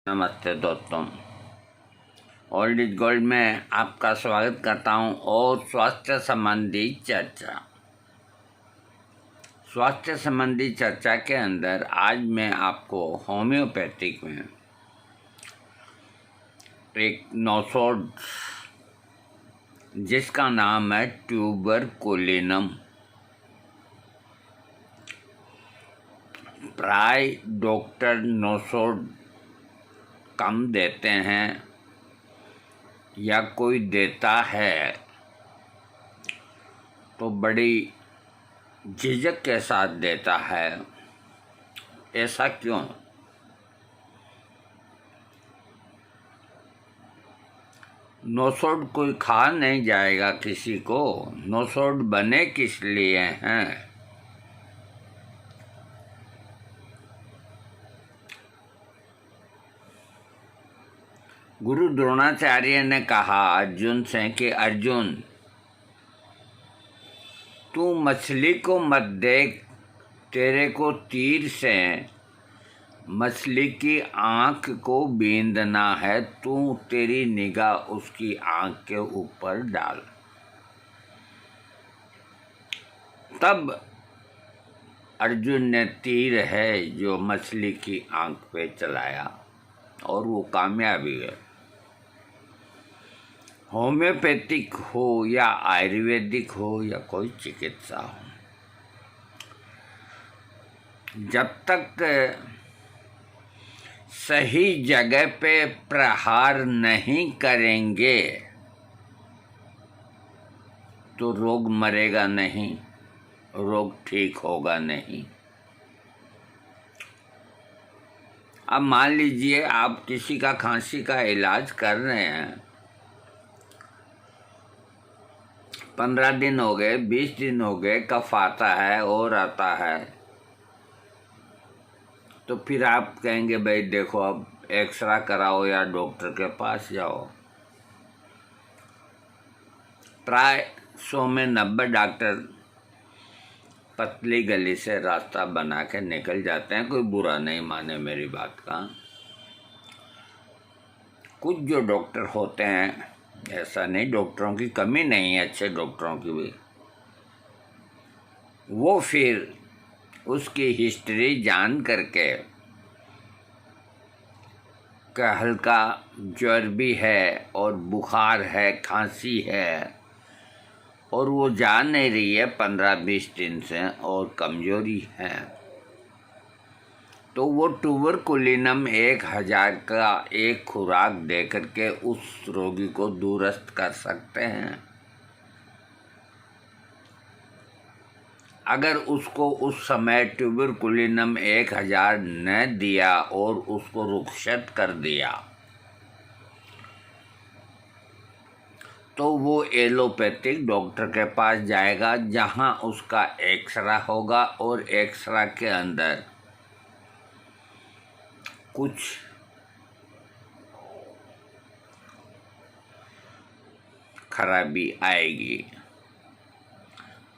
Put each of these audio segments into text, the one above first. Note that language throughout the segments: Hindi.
नमस्ते दोस्तों, ओल्ड इज गोल्ड में आपका स्वागत करता हूं। और स्वास्थ्य संबंधी चर्चा के अंदर आज मैं आपको होम्योपैथिक में एक नौसोड जिसका नाम है ट्यूबरकुलिनम, प्राय डॉक्टर नौसोड कम देते हैं या कोई देता है तो बड़ी झिझक के साथ देता है। ऐसा क्यों? नौसोड कोई खा नहीं जाएगा किसी को। नौसोड बने किस लिए हैं? गुरु द्रोणाचार्य ने कहा अर्जुन से कि अर्जुन, तू मछली को मत देख, तेरे को तीर से मछली की आँख को बींधना है, तू तेरी निगाह उसकी आँख के ऊपर डाल। तब अर्जुन ने तीर है जो मछली की आँख पे चलाया और वो कामयाब भी है। होम्योपैथिक हो या आयुर्वेदिक हो या कोई चिकित्सा हो, जब तक सही जगह पे प्रहार नहीं करेंगे तो रोग मरेगा नहीं, रोग ठीक होगा नहीं। अब मान लीजिए आप किसी का खांसी का इलाज कर रहे हैं, 15 दिन हो गए, 20 दिन हो गए, कफ आता है और आता है, तो फिर आप कहेंगे भाई देखो अब एक्सरा कराओ या डॉक्टर के पास जाओ। प्राय 100 में 90 डॉक्टर पतली गली से रास्ता बना के निकल जाते हैं। कोई बुरा नहीं माने मेरी बात का। कुछ जो डॉक्टर होते हैं, ऐसा नहीं डॉक्टरों की कमी नहीं है, अच्छे डॉक्टरों की भी, वो फिर उसकी हिस्ट्री जान करके कि हल्का ज्वर भी है और बुखार है, खांसी है और वो जा नहीं रही है 15-20 दिन से और कमजोरी है, तो वो ट्यूबरकुलिनम 1000 का एक खुराक दे करके उस रोगी को दूरस्थ कर सकते हैं। अगर उसको उस समय ट्यूबरकुलिनम 1000 न दिया और उसको रुखसत कर दिया तो वो एलोपैथिक डॉक्टर के पास जाएगा, जहां उसका एक्सरा होगा और एक्सरा के अंदर कुछ खराबी आएगी।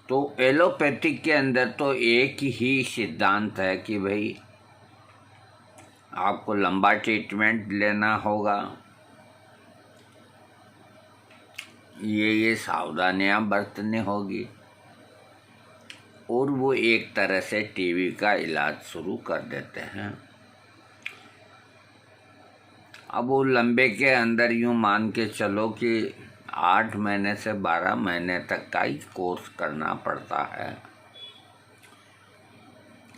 तो एलोपैथिक के अंदर तो एक ही सिद्धांत है कि भाई आपको लंबा ट्रीटमेंट लेना होगा, ये सावधानियां बरतनी होगी, और वो एक तरह से टीबी का इलाज शुरू कर देते हैं। अब वो लंबे के अंदर यूँ मान के चलो कि 8 महीने से 12 महीने तक का ही कोर्स करना पड़ता है,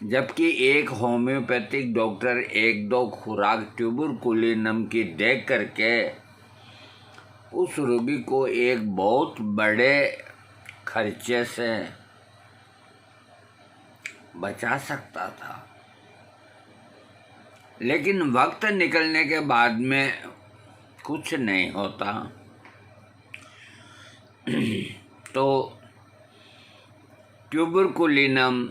जबकि एक होम्योपैथिक डॉक्टर 1-2 खुराक ट्यूबरकुलिनम की दे करके उस रोगी को एक बहुत बड़े खर्चे से बचा सकता था। लेकिन वक्त निकलने के बाद में कुछ नहीं होता। तो ट्यूबरकुलिनम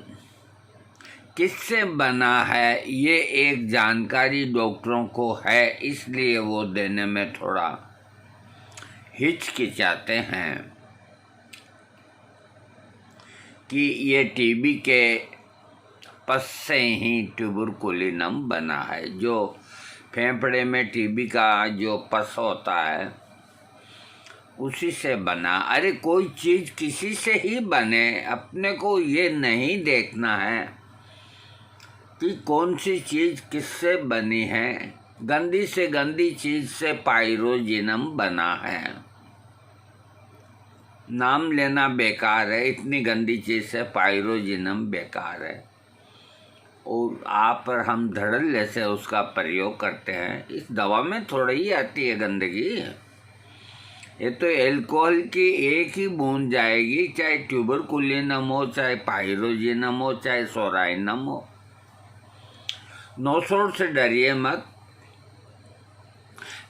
किससे बना है ये एक जानकारी डॉक्टरों को है, इसलिए वो देने में थोड़ा हिचकिचाते हैं कि ये टीबी के पस से ही ट्यूबरकुलिनम बना है, जो फेफड़े में टीबी का जो पस होता है उसी से बना। अरे कोई चीज़ किसी से ही बने, अपने को ये नहीं देखना है कि कौन सी चीज़ किससे बनी है। गंदी से गंदी चीज़ से पाइरोजिनम बना है, नाम लेना बेकार है। इतनी गंदी चीज़ से पाइरोजिनम बेकार है और आप और हम धड़ल्ले से उसका प्रयोग करते हैं। इस दवा में थोड़ा ही आती है गंदगी। ये तो एल्कोहल की एक ही बूंद जाएगी, चाहे ट्यूबरकुलिनम हो, चाहे पाइरोजिनम हो, चाहे सोराइनम हो। नोसोड से डरिए मत,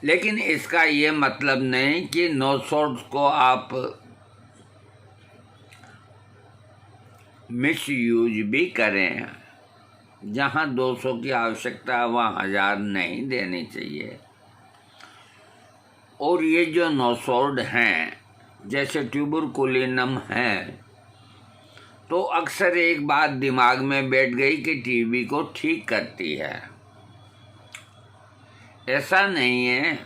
लेकिन इसका ये मतलब नहीं कि नोसोड को आप मिस यूज भी करें। जहाँ 200 की आवश्यकता है वहाँ 1000 नहीं देनी चाहिए। और ये जो नोसोड हैं, जैसे ट्यूबरकुलिनम है, तो अक्सर एक बात दिमाग में बैठ गई कि टीबी को ठीक करती है। ऐसा नहीं है,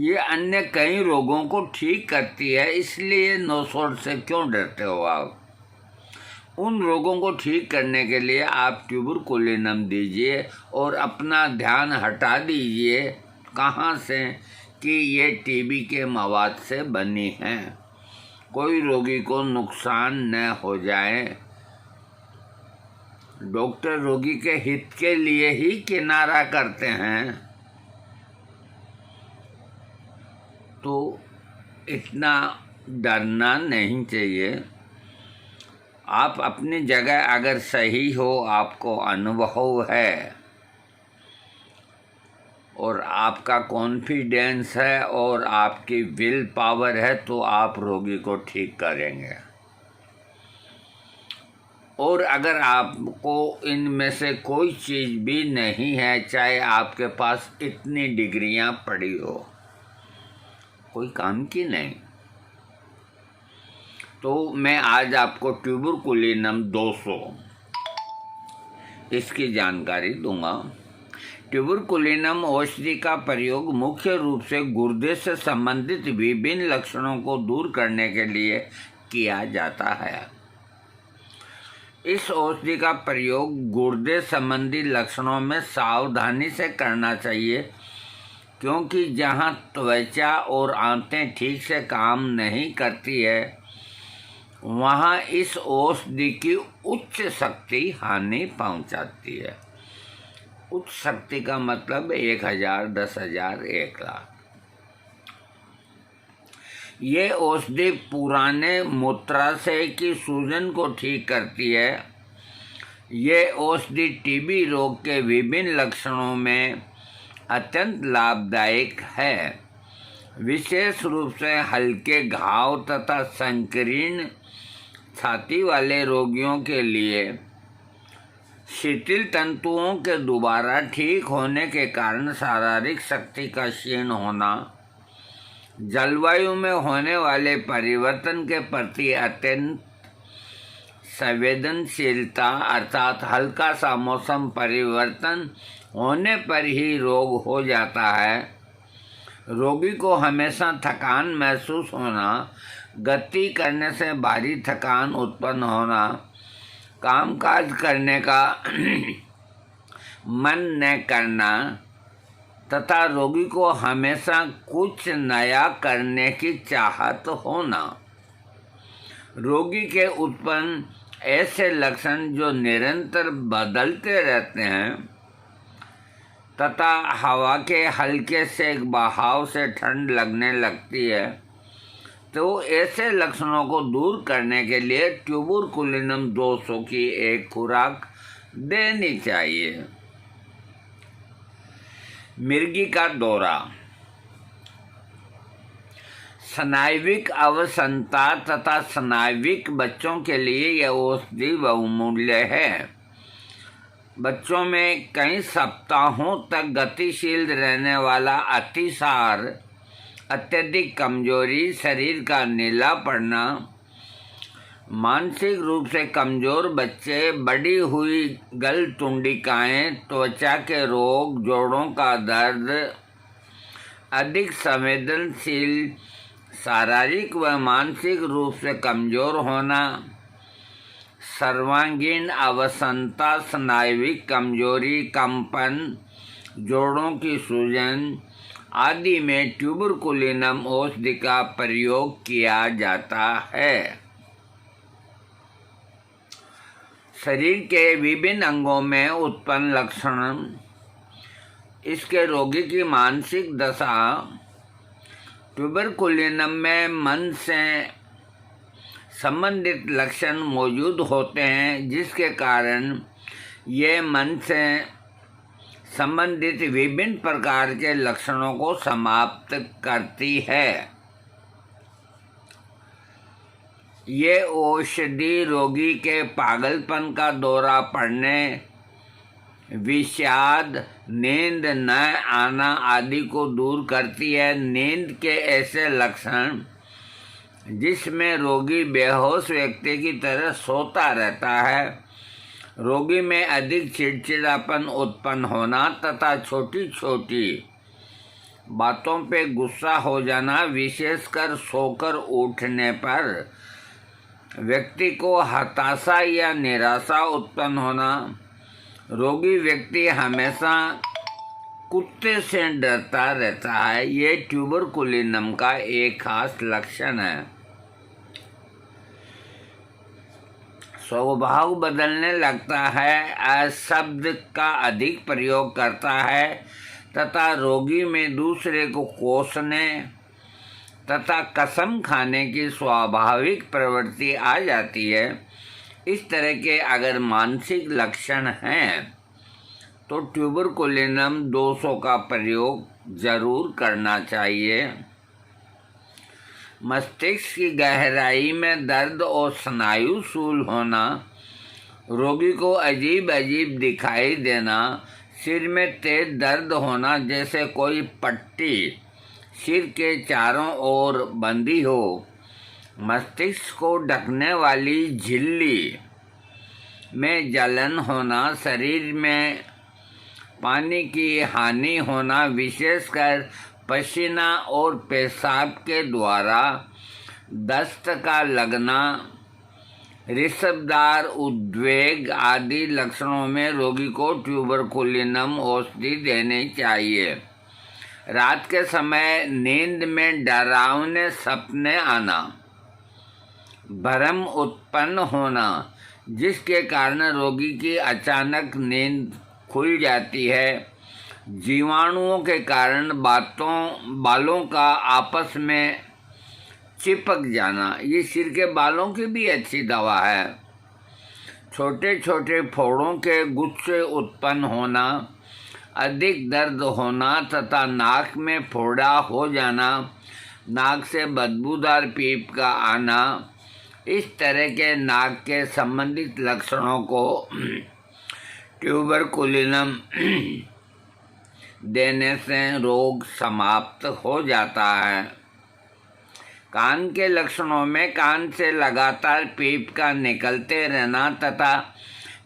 ये अन्य कई रोगों को ठीक करती है। इसलिए नोसोड से क्यों डरते हो आप? उन रोगों को ठीक करने के लिए आप ट्यूबरकुलिनम दीजिए और अपना ध्यान हटा दीजिए कहाँ से कि ये टीबी के मवाद से बनी है। कोई रोगी को नुकसान न हो जाए। डॉक्टर रोगी के हित के लिए ही किनारा करते हैं, तो इतना डरना नहीं चाहिए। आप अपनी जगह अगर सही हो, आपको अनुभव है और आपका कॉन्फिडेंस है और आपकी विल पावर है, तो आप रोगी को ठीक करेंगे। और अगर आपको इनमें से कोई चीज़ भी नहीं है, चाहे आपके पास इतनी डिग्रियां पड़ी हो, कोई काम की नहीं, तो मैं आज आपको ट्यूबरकुलिनम 200 इसकी जानकारी दूंगा। ट्यूबरकुलिनम औषधि का प्रयोग मुख्य रूप से गुर्दे से संबंधित विभिन्न लक्षणों को दूर करने के लिए किया जाता है। इस औषधि का प्रयोग गुर्दे संबंधी लक्षणों में सावधानी से करना चाहिए, क्योंकि जहां त्वचा और आंतें ठीक से काम नहीं करती है, वहां इस औषधि की उच्च शक्ति हानि पहुंचाती है। उच्च शक्ति का मतलब 1000, 10,000, 1,00,000। ये औषधि पुराने मूत्राशय की सूजन को ठीक करती है। ये औषधि टीबी रोग के विभिन्न लक्षणों में अत्यंत लाभदायक है, विशेष रूप से हल्के घाव तथा संकीर्ण छाती वाले रोगियों के लिए। शिथिल तंतुओं के दोबारा ठीक होने के कारण शारीरिक शक्ति का क्षीण होना, जलवायु में होने वाले परिवर्तन के प्रति अत्यंत संवेदनशीलता, अर्थात हल्का सा मौसम परिवर्तन होने पर ही रोग हो जाता है। रोगी को हमेशा थकान महसूस होना, गति करने से भारी थकान उत्पन्न होना, कामकाज करने का मन न करना तथा रोगी को हमेशा कुछ नया करने की चाहत होना। रोगी के उत्पन्न ऐसे लक्षण जो निरंतर बदलते रहते हैं तथा हवा के हल्के से बहाव से ठंड लगने लगती है, तो ऐसे लक्षणों को दूर करने के लिए ट्यूबरकुलिनम 200 की एक खुराक देनी चाहिए। मिर्गी का दौरा, स्नायुविक अवसन्नता तथा स्नायुविक बच्चों के लिए यह औषधि बहुमूल्य है। बच्चों में कई सप्ताहों तक गतिशील रहने वाला अतिसार, अत्यधिक कमजोरी, शरीर का नीला पड़ना, मानसिक रूप से कमजोर बच्चे, बढ़ी हुई गलतुंडिकाएं, त्वचा के रोग, जोड़ों का दर्द, अधिक संवेदनशील, शारीरिक व मानसिक रूप से कमजोर होना, सर्वांगीण अवसन्नता, स्नायुविक कमजोरी, कंपन, जोड़ों की सूजन आदि में ट्यूबरकुलिनम औषधि का प्रयोग किया जाता है। शरीर के विभिन्न अंगों में उत्पन्न लक्षण, इसके रोगी की मानसिक दशा। ट्यूबरकुलिनम में मन से संबंधित लक्षण मौजूद होते हैं, जिसके कारण ये मन से संबंधित विभिन्न प्रकार के लक्षणों को समाप्त करती है। ये औषधि रोगी के पागलपन का दौरा पड़ने, विषाद, नींद न आना आदि को दूर करती है। नींद के ऐसे लक्षण जिसमें रोगी बेहोश व्यक्ति की तरह सोता रहता है, रोगी में अधिक चिड़चिड़ापन उत्पन्न होना तथा छोटी छोटी बातों पे गुस्सा हो जाना, विशेषकर सोकर उठने पर व्यक्ति को हताशा या निराशा उत्पन्न होना, रोगी व्यक्ति हमेशा कुत्ते से डरता रहता है, ये ट्यूबरकुलिनम का एक खास लक्षण है। स्वभाव बदलने लगता है, अशब्द का अधिक प्रयोग करता है तथा रोगी में दूसरे को कोसने तथा कसम खाने की स्वाभाविक प्रवृत्ति आ जाती है। इस तरह के अगर मानसिक लक्षण हैं तो ट्यूबरकुलिनम 200 का प्रयोग जरूर करना चाहिए। मस्तिष्क की गहराई में दर्द और स्नायु शूल होना, रोगी को अजीब अजीब दिखाई देना, सिर में तेज दर्द होना जैसे कोई पट्टी सिर के चारों ओर बंधी हो, मस्तिष्क को ढकने वाली झिल्ली में जलन होना, शरीर में पानी की हानि होना, विशेषकर पसीना और पेशाब के द्वारा दस्त का लगना, ऋषभदार उद्वेग आदि लक्षणों में रोगी को ट्यूबरकुलिनम औषधि देनी चाहिए। रात के समय नींद में डरावने सपने आना, भ्रम उत्पन्न होना, जिसके कारण रोगी की अचानक नींद खुल जाती है, जीवाणुओं के कारण बालों का आपस में चिपक जाना, ये सिर के बालों की भी अच्छी दवा है, छोटे छोटे फोड़ों के गुच्छे उत्पन्न होना, अधिक दर्द होना तथा नाक में फोड़ा हो जाना, नाक से बदबूदार पीप का आना, इस तरह के नाक के संबंधित लक्षणों को ट्यूबरकुलिनम देने से रोग समाप्त हो जाता है। कान के लक्षणों में कान से लगातार पीप का निकलते रहना तथा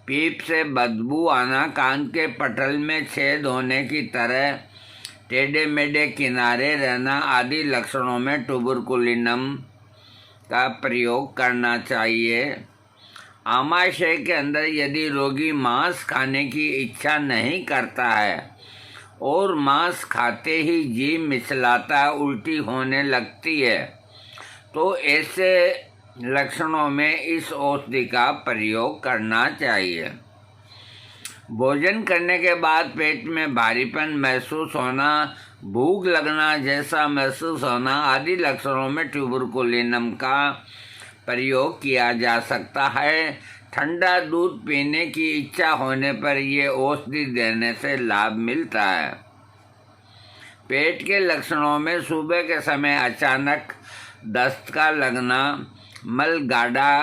पीप से बदबू आना, कान के पटल में छेद होने की तरह टेढ़े मेढ़े किनारे रहना आदि लक्षणों में ट्यूबरकुलिनम का प्रयोग करना चाहिए। आमाशय के अंदर यदि रोगी मांस खाने की इच्छा नहीं करता है और मांस खाते ही जीभ मिचलाता, उल्टी होने लगती है, तो ऐसे लक्षणों में इस औषधि का प्रयोग करना चाहिए। भोजन करने के बाद पेट में भारीपन महसूस होना, भूख लगना जैसा महसूस होना आदि लक्षणों में ट्यूबरकुलिनम का प्रयोग किया जा सकता है। ठंडा दूध पीने की इच्छा होने पर ये औषधि देने से लाभ मिलता है। पेट के लक्षणों में सुबह के समय अचानक दस्त का लगना, मल गाढ़ा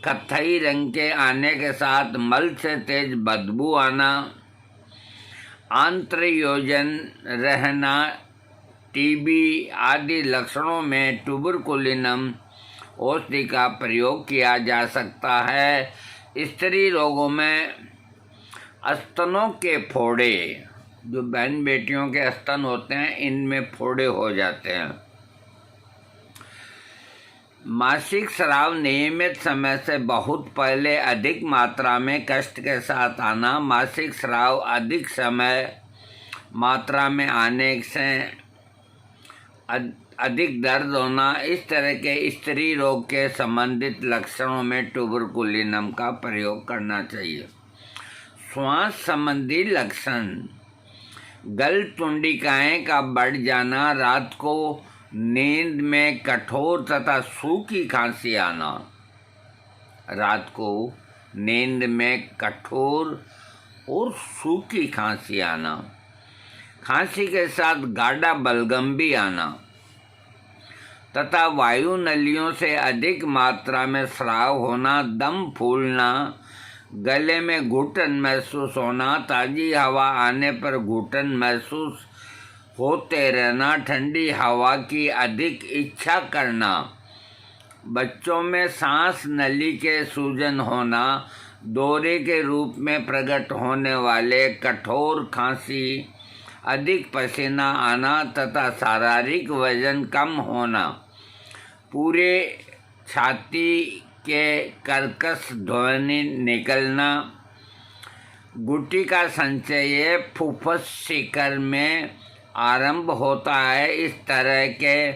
कत्थई रंग के आने के साथ मल से तेज बदबू आना, आंत्रयोजन रहना, टीबी आदि लक्षणों में ट्यूबरकुलिनम औषधि का प्रयोग किया जा सकता है। स्त्री रोगों में स्तनों के फोड़े, जो बहन बेटियों के स्तन होते हैं, इनमें फोड़े हो जाते हैं। मासिक स्राव नियमित समय से बहुत पहले अधिक मात्रा में कष्ट के साथ आना, मासिक स्राव अधिक समय मात्रा में आने से अधिक दर्द होना, इस तरह के स्त्री रोग के संबंधित लक्षणों में ट्यूबरकुलिनम का प्रयोग करना चाहिए। श्वास संबंधी लक्षण, गल तुंडिकाएं का बढ़ जाना, रात को नींद में कठोर तथा सूखी खांसी आना, रात को नींद में कठोर और सूखी खांसी आना, खांसी के साथ गाढ़ा बलगम भी आना तथा वायु नलियों से अधिक मात्रा में स्राव होना, दम फूलना, गले में घुटन महसूस होना, ताज़ी हवा आने पर घुटन महसूस होते रहना, ठंडी हवा की अधिक इच्छा करना, बच्चों में सांस नली के सूजन होना, दौरे के रूप में प्रकट होने वाले कठोर खांसी, अधिक पसीना आना तथा शारीरिक वजन कम होना, पूरे छाती के कर्कश ध्वनि निकलना, गुटी का संचय फुफ्फुस शिखर में आरंभ होता है। इस तरह के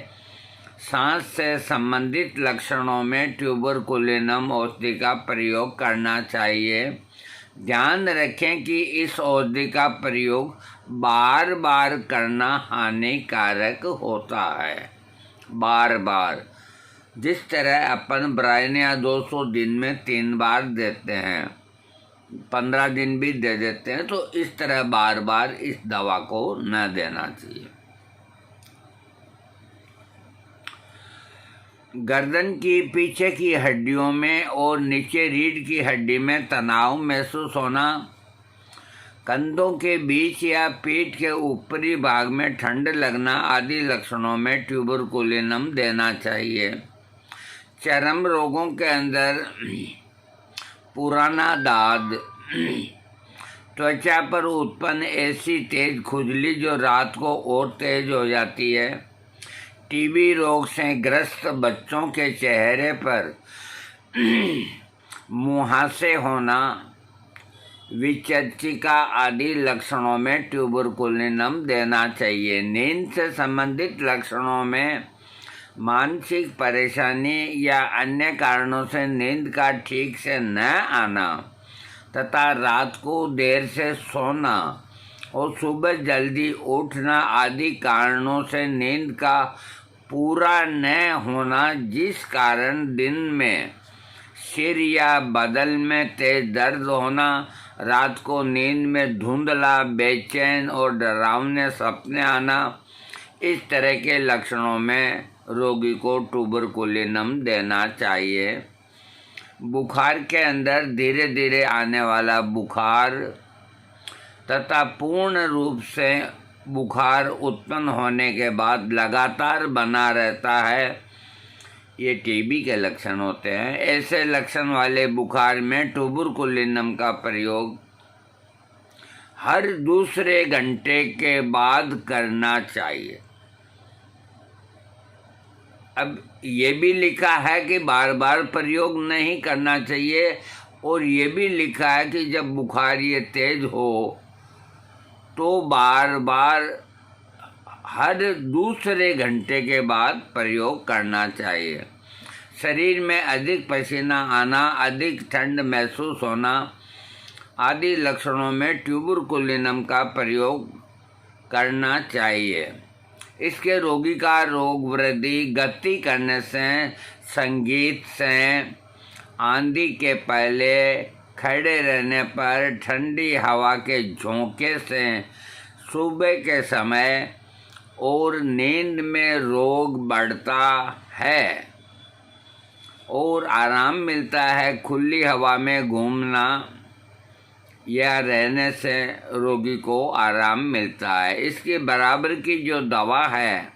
सांस से संबंधित लक्षणों में ट्यूबरकुलिनम औषधि का प्रयोग करना चाहिए। ध्यान रखें कि इस औषधि का प्रयोग बार बार करना हानिकारक होता है। बार बार, जिस तरह अपन ब्रायनिया 200 दिन में 3 बार देते हैं, 15 दिन भी दे देते हैं, तो इस तरह बार बार इस दवा को न देना चाहिए। गर्दन की पीछे की हड्डियों में और नीचे रीढ़ की हड्डी में तनाव महसूस होना, कंधों के बीच या पीठ के ऊपरी भाग में ठंड लगना आदि लक्षणों में ट्यूबरकुलिनम देना चाहिए। चर्म रोगों के अंदर पुराना दाद, त्वचा पर उत्पन्न ऐसी तेज खुजली जो रात को और तेज हो जाती है, टीबी रोग से ग्रस्त बच्चों के चेहरे पर मुहासे होना, विचर्चिका आदि लक्षणों में ट्यूबरकुलिनम देना चाहिए। नींद से संबंधित लक्षणों में मानसिक परेशानी या अन्य कारणों से नींद का ठीक से न आना तथा रात को देर से सोना और सुबह जल्दी उठना आदि कारणों से नींद का पूरा न होना, जिस कारण दिन में सिर या बदन में तेज दर्द होना, रात को नींद में धुंधला, बेचैन और डरावने सपने आना, इस तरह के लक्षणों में रोगी को ट्यूबरकुलिनम देना चाहिए। बुखार के अंदर धीरे धीरे आने वाला बुखार तथा पूर्ण रूप से बुखार उत्पन्न होने के बाद लगातार बना रहता है, ये टीबी के लक्षण होते हैं। ऐसे लक्षण वाले बुखार में ट्यूबरकुलिनम का प्रयोग हर दूसरे घंटे के बाद करना चाहिए। अब ये भी लिखा है कि बार बार प्रयोग नहीं करना चाहिए, और ये भी लिखा है कि जब बुखार ये तेज हो तो बार बार हर दूसरे घंटे के बाद प्रयोग करना चाहिए। शरीर में अधिक पसीना आना, अधिक ठंड महसूस होना आदि लक्षणों में ट्यूबरकुलिनम का प्रयोग करना चाहिए। इसके रोगी का रोग वृद्धि गति करने से, संगीत से, आंधी के पहले, खड़े रहने पर, ठंडी हवा के झोंके से, सुबह के समय और नींद में रोग बढ़ता है और आराम मिलता है। खुली हवा में घूमना या रहने से रोगी को आराम मिलता है। इसके बराबर की जो दवा है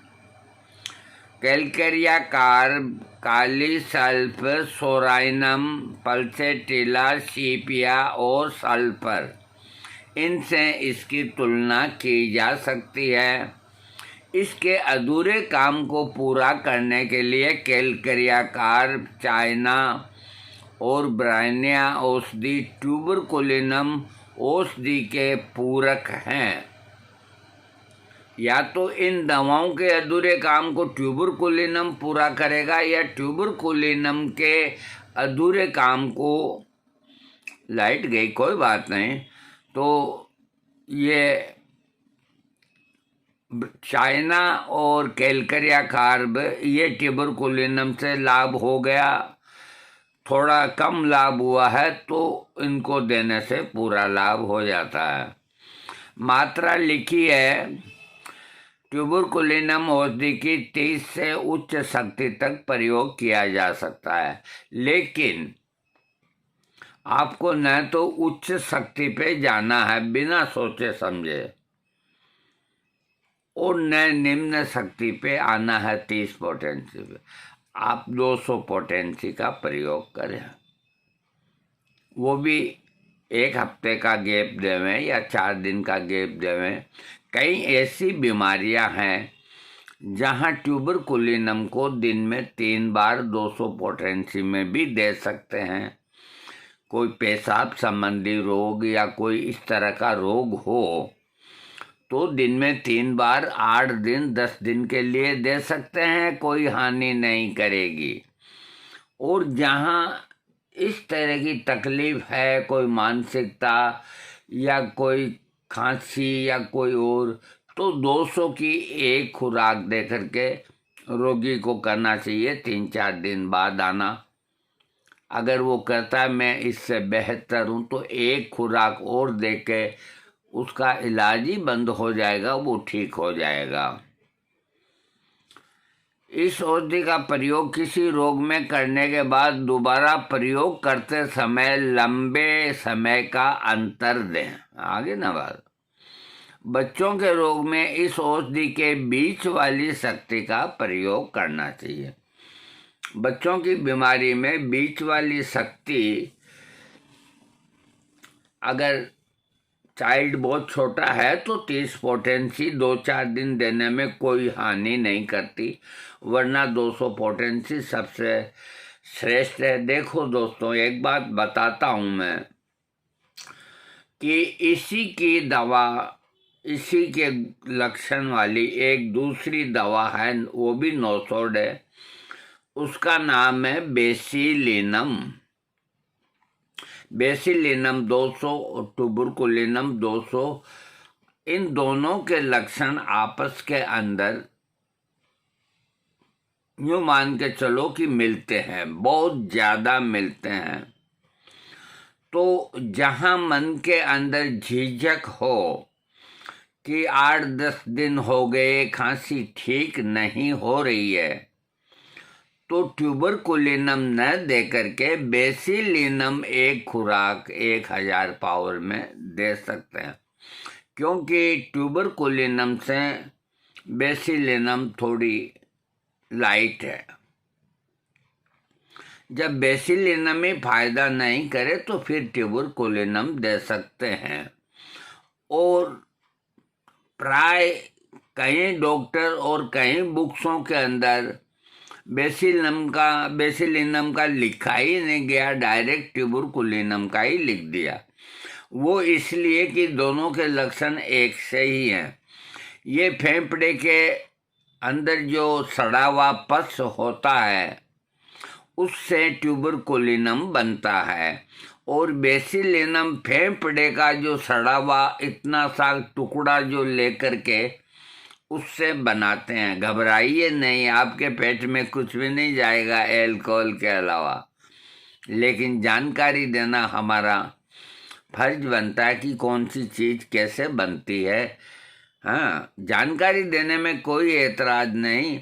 calcarea carb, kali sulph, psorinum, pulsatilla, sepia और सल्फर, इनसे इसकी तुलना की जा सकती है। इसके अधूरे काम को पूरा करने के लिए कैलकेरिया कार्ब, चाइना और ब्रायनिया औषधि ट्यूबरकुलिनम औषधि के पूरक हैं। या तो इन दवाओं के अधूरे काम को ट्यूबरकुलिनम पूरा करेगा या ट्यूबरकुलिनम के अधूरे काम को, लाइट गई कोई बात नहीं, तो ये चाइना और कैलकेरिया कार्ब ये ट्यूबरकुलिनम से लाभ हो गया, थोड़ा कम लाभ हुआ है तो इनको देने से पूरा लाभ हो जाता है। मात्रा लिखी है, ट्यूबरकुलिनम औषधि की 30 से उच्च शक्ति तक प्रयोग किया जा सकता है, लेकिन आपको न तो उच्च शक्ति पे जाना है बिना सोचे समझे और न निम्न शक्ति पे आना है 30 पोटेंसी पे। आप 200 पोटेंसी का प्रयोग करें, वो भी 1 हफ्ते का गैप देवें या 4 दिन का गैप देवें। कई ऐसी बीमारियां हैं जहां ट्यूबरकुलिनम को दिन में 3 बार 200 पोटेंसी में भी दे सकते हैं। कोई पेशाब संबंधी रोग या कोई इस तरह का रोग हो तो दिन में 3 बार 8 दिन 10 दिन के लिए दे सकते हैं, कोई हानि नहीं करेगी। और जहाँ इस तरह की तकलीफ है, कोई मानसिकता या कोई खांसी या कोई और, तो 200 की एक खुराक दे करके रोगी को करना चाहिए 3-4 दिन बाद आना। अगर वो कहता है मैं इससे बेहतर हूँ तो एक खुराक और दे के उसका इलाज ही बंद हो जाएगा, वो ठीक हो जाएगा। इस औषधि का प्रयोग किसी रोग में करने के बाद दोबारा प्रयोग करते समय लंबे समय का अंतर दें। आगे ना बात, बच्चों के रोग में इस औषधि के बीच वाली शक्ति का प्रयोग करना चाहिए। बच्चों की बीमारी में बीच वाली शक्ति, अगर चाइल्ड बहुत छोटा है तो 30 पोटेंसी 2-4 दिन देने में कोई हानि नहीं करती, वरना 200 पोटेंसी सबसे श्रेष्ठ है। देखो दोस्तों, एक बात बताता हूँ मैं कि इसी की दवा, इसी के लक्षण वाली एक दूसरी दवा है, वो भी नोसोड है, उसका नाम है बेसिलिनम। बेसिलिनम 200 और ट्यूबरकुलिनम 200, इन दोनों के लक्षण आपस के अंदर यूँ मान के चलो कि मिलते हैं, बहुत ज़्यादा मिलते हैं। तो जहाँ मन के अंदर झिझक हो कि 8-10 दिन हो गए खांसी ठीक नहीं हो रही है, तो ट्यूबरकुलिनम न दे करके बेसिलिनम एक खुराक 1000 पावर में दे सकते हैं, क्योंकि ट्यूबरकुलिनम से बेसिलिनम थोड़ी लाइट है। जब बेसिलिनम ही फायदा नहीं करे तो फिर ट्यूबरकुलिनम दे सकते हैं। और प्राय कई डॉक्टर और कई बुक्सों के अंदर बेसिलिनम का लिखा ही नहीं गया, डायरेक्ट ट्यूबरकुलिनम का ही लिख दिया। वो इसलिए कि दोनों के लक्षण एक से ही हैं। ये फेफड़े के अंदर जो सड़ा हुआ पस होता है उससे ट्यूबरकुलिनम बनता है, और बेसिलिनम फेफड़े का जो सड़ा हुआ इतना सा टुकड़ा जो लेकर के उससे बनाते हैं। घबराइए नहीं, आपके पेट में कुछ भी नहीं जाएगा एल्कोहल के अलावा, लेकिन जानकारी देना हमारा फर्ज बनता है कि कौन सी चीज़ कैसे बनती है। हाँ, जानकारी देने में कोई एतराज नहीं।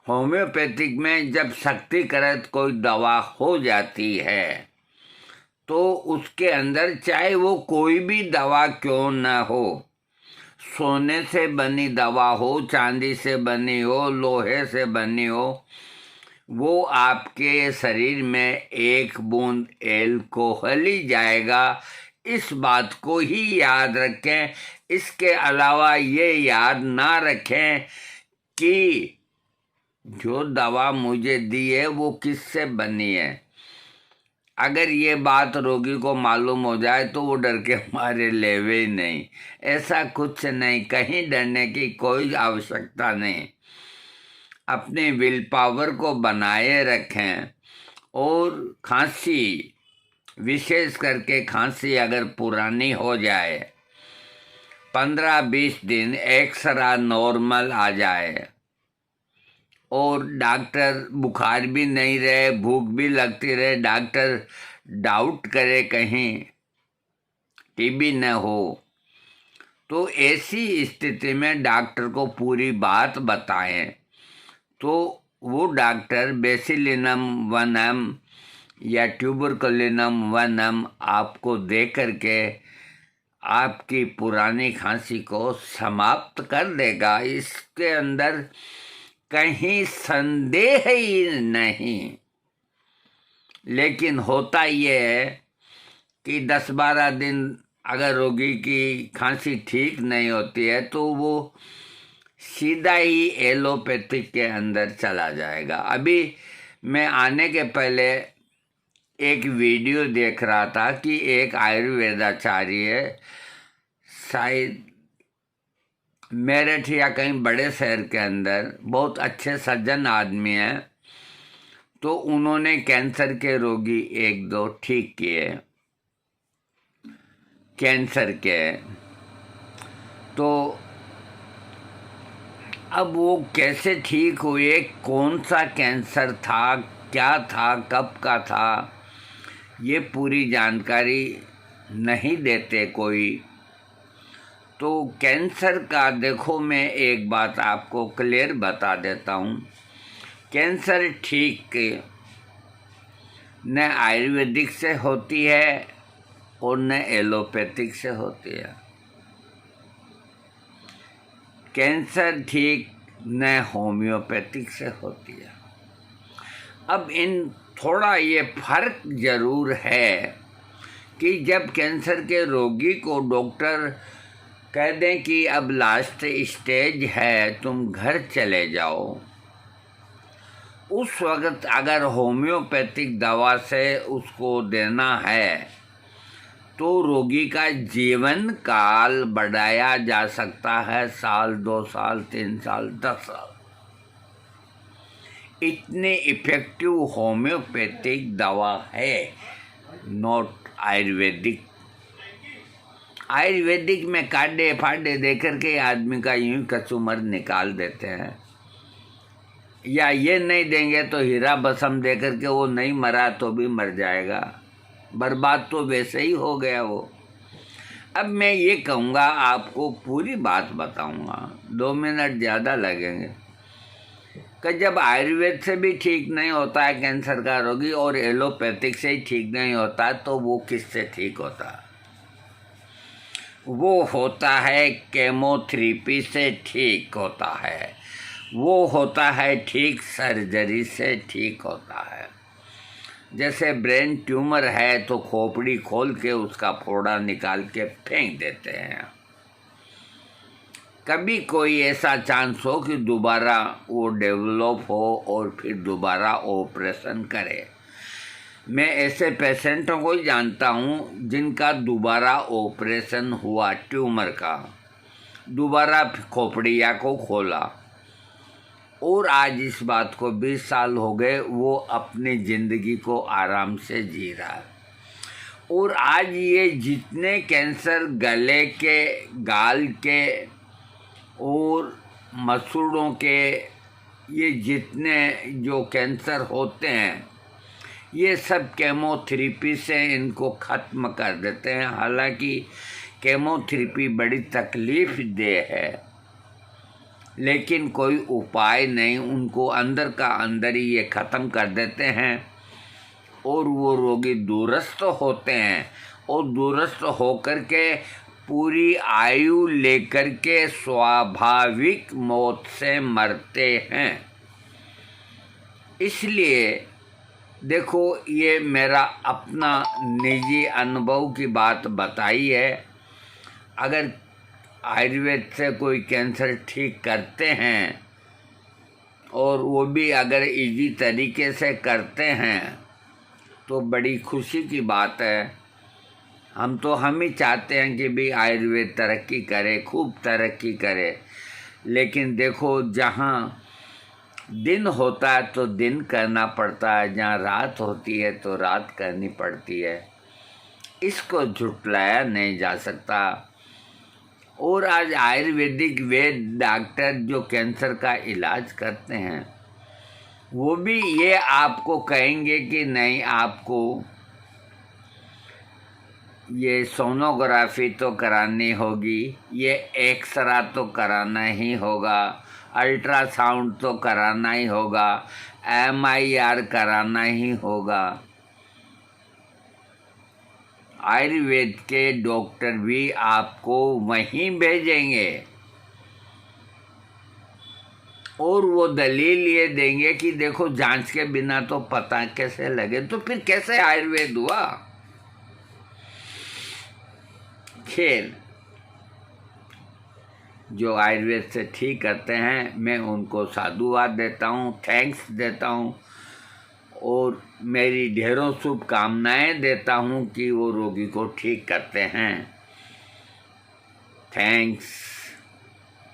होम्योपैथिक में जब शक्तिकृत कोई दवा हो जाती है तो उसके अंदर चाहे वो कोई भी दवा क्यों न हो, सोने से बनी दवा हो, चांदी से बनी हो, लोहे से बनी हो, वो आपके शरीर में एक बूंद एल्कोहल ही जाएगा। इस बात को ही याद रखें। इसके अलावा ये याद ना रखें कि जो दवा मुझे दी है वो किससे बनी है। अगर ये बात रोगी को मालूम हो जाए तो वो डर के मारे लेवे ही नहीं। ऐसा कुछ नहीं, कहीं डरने की कोई आवश्यकता नहीं। अपने विल पावर को बनाए रखें। और खांसी, विशेष करके खांसी अगर पुरानी हो जाए, 15-20 दिन एक्सरा नॉर्मल आ जाए और डॉक्टर बुखार भी नहीं रहे, भूख भी लगती रहे, डॉक्टर डाउट करे कहीं टीबी न हो, तो ऐसी स्थिति में डॉक्टर को पूरी बात बताएं तो वो डॉक्टर बेसिलिनम 1M या ट्यूबरकुलिनम 1M आपको दे करके आपकी पुरानी खांसी को समाप्त कर देगा। इसके अंदर कहीं संदेह ही नहीं। लेकिन होता ये है कि 10-12 दिन अगर रोगी की खांसी ठीक नहीं होती है तो वो सीधा ही एलोपैथिक के अंदर चला जाएगा। अभी मैं आने के पहले एक वीडियो देख रहा था कि एक आयुर्वेदाचार्य शायद मेरठ या कहीं बड़े शहर के अंदर बहुत अच्छे सज्जन आदमी हैं, तो उन्होंने कैंसर के रोगी 1-2 ठीक किए, कैंसर के। तो अब वो कैसे ठीक हुए, कौन सा कैंसर था, क्या था, कब का था, ये पूरी जानकारी नहीं देते कोई। तो कैंसर का देखो, मैं एक बात आपको क्लियर बता देता हूँ। कैंसर ठीक न आयुर्वेदिक से होती है और न एलोपैथिक से होती है। कैंसर ठीक न होम्योपैथिक से होती है। अब इन थोड़ा ये फर्क जरूर है कि जब कैंसर के रोगी को डॉक्टर कह दें कि अब लास्ट स्टेज है, तुम घर चले जाओ, उस वक्त अगर होम्योपैथिक दवा से उसको देना है तो रोगी का जीवन काल बढ़ाया जा सकता है, 1 साल, 2 साल, 3 साल, 10 साल। इतनी इफेक्टिव होम्योपैथिक दवा है, नॉट आयुर्वेदिक। आयुर्वेदिक में काढ़े फाड़े दे करके आदमी का यूं कचूमर निकाल देते हैं, या ये नहीं देंगे तो हीरा बसम दे करके वो नहीं मरा तो भी मर जाएगा, बर्बाद तो वैसे ही हो गया वो। अब मैं ये कहूँगा, आपको पूरी बात बताऊँगा, 2 मिनट ज़्यादा लगेंगे, कि जब आयुर्वेद से भी ठीक नहीं होता है कैंसर का रोगी और एलोपैथिक से ही ठीक नहीं होता, तो वो किससे ठीक होता है? वो होता है केमोथेरेपी से ठीक होता है, वो होता है ठीक सर्जरी से ठीक होता है। जैसे ब्रेन ट्यूमर है तो खोपड़ी खोल के उसका फोड़ा निकाल के फेंक देते हैं। कभी कोई ऐसा चांस हो कि दोबारा वो डेवलप हो और फिर दोबारा ऑपरेशन करे। मैं ऐसे पेशेंटों को ही जानता हूँ जिनका दोबारा ऑपरेशन हुआ, ट्यूमर का, दोबारा खोपड़िया को खोला, और आज इस बात को 20 साल हो गए, वो अपनी ज़िंदगी को आराम से जी रहा है। और आज ये जितने कैंसर गले के, गाल के और मसूड़ों के, ये जितने जो कैंसर होते हैं, ये सब केमोथेरेपी से इनको ख़त्म कर देते हैं। हालांकि केमोथेरेपी बड़ी तकलीफ दे है, लेकिन कोई उपाय नहीं, उनको अंदर का अंदर ही ये ख़त्म कर देते हैं और वो रोगी दूरस्थ होते हैं। और दूरस्थ होकर के पूरी आयु लेकर के स्वाभाविक मौत से मरते हैं। इसलिए देखो, ये मेरा अपना निजी अनुभव की बात बताई है। अगर आयुर्वेद से कोई कैंसर ठीक करते हैं और वो भी अगर इजी तरीके से करते हैं तो बड़ी खुशी की बात है। हम ही चाहते हैं कि भी आयुर्वेद तरक्की करे, खूब तरक्की करे। लेकिन देखो, जहाँ दिन होता है तो दिन करना पड़ता है, जहाँ रात होती है तो रात करनी पड़ती है। इसको झुटलाया नहीं जा सकता। और आज आयुर्वेदिक वेद डॉक्टर जो कैंसर का इलाज करते हैं वो भी ये आपको कहेंगे कि नहीं, आपको ये सोनोग्राफी तो करानी होगी, ये एक्सरा तो कराना ही होगा, अल्ट्रासाउंड तो कराना ही होगा, MIR कराना ही होगा। आयुर्वेद के डॉक्टर भी आपको वहीं भेजेंगे और वो दलील ये देंगे कि देखो, जांच के बिना तो पता कैसे लगे, तो फिर कैसे आयुर्वेद हुआ। खैर, जो आयुर्वेद से ठीक करते हैं मैं उनको साधुवाद देता हूँ, थैंक्स देता हूँ और मेरी ढेरों शुभकामनाएं देता हूँ कि वो रोगी को ठीक करते हैं। थैंक्स।